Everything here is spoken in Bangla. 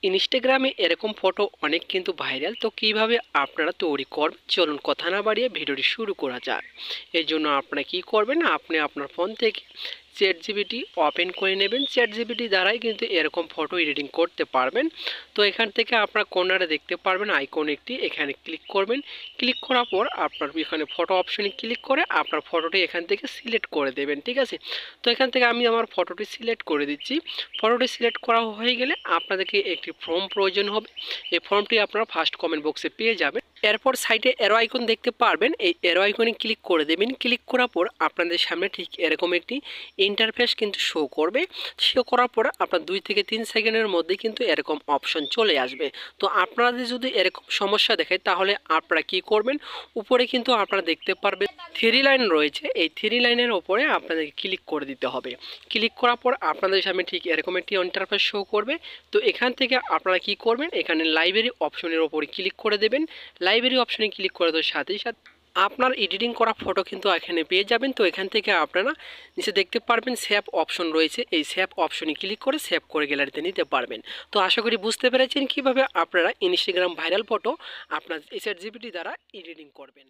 ইনস্টাগ্রামে এরকম ফটো অনেক কিন্তু ভাইরাল। তো কিভাবে আপনারা তৈরি করবেন, চলুন কথা না বাড়িয়ে ভিডিওটি শুরু করা যাক। এর জন্য আপনারা কি করবেন, আপনি আপনার ফোন থেকে চ্যাটজিপিটি ওপেন করে নেবেন। চ্যাটজিপিটি দ্বারাই কিন্তু এরকম ফটো এডিটিং করতে পারবেন। তো এখান থেকে আপনার কর্নারে দেখতে পারবেন আইকন একটি, এখানে ক্লিক করবেন। ক্লিক করার পর আপনার এখানে ফটো অপশনে ক্লিক করে আপনার ফটোটি এখান থেকে সিলেক্ট করে দেবেন, ঠিক আছে। তো এখান থেকে আমি আমার ফটোটি সিলেক্ট করে দিচ্ছি। ফটোটি সিলেক্ট করা হয়ে গেলে আপনাদেরকে একটি ফর্ম প্রয়োজন হবে। এই ফর্মটি আপনারা ফার্স্ট কমেন্ট বক্সে পেয়ে যাবেন। এরপর সাইডে এরো আইকন দেখতে পারবেন, এই এরো আইকনে ক্লিক করে দেবেন। ক্লিক করার পর আপনাদের সামনে ঠিক এরকম একটি ইন্টারফেস কিন্তু শো করবে। শো করার পর আপনার 2 থেকে 3 সেকেন্ডের মধ্যে কিন্তু এরকম অপশন চলে আসবে। তো আপনাদের যদি এরকম সমস্যা দেখে তাহলে আপনারা কি করবেন, উপরে কিন্তু আপনারা দেখতে পারবেন 3 লাইন রয়েছে। এই 3 লাইনের ওপরে আপনাদেরকে ক্লিক করে দিতে হবে। ক্লিক করার পর আপনাদের সামনে ঠিক এরকম একটি ইন্টারফেস শো করবে। তো এখান থেকে আপনারা কি করবেন, এখানে লাইব্রেরি অপশনের ওপরে ক্লিক করে দেবেন। লাইব্রেরি অপশনে ক্লিক করে দেওয়ার সাথে সাথে আপনার এডিটিং করা ফটো কিন্তু এখানে পেয়ে যাবেন। তো এখান থেকে আপনারা নিচে দেখতে পারবেন সেভ অপশন রয়েছে, এই সেভ অপশনে ক্লিক করে সেভ করে গ্যালারিতে নিতে পারবেন। তো আশা করি বুঝতে পেরেছেন কিভাবে আপনারা ইনস্টাগ্রাম ভাইরাল ফটো আপনার চ্যাটজিপিটি দ্বারা এডিটিং করবেন।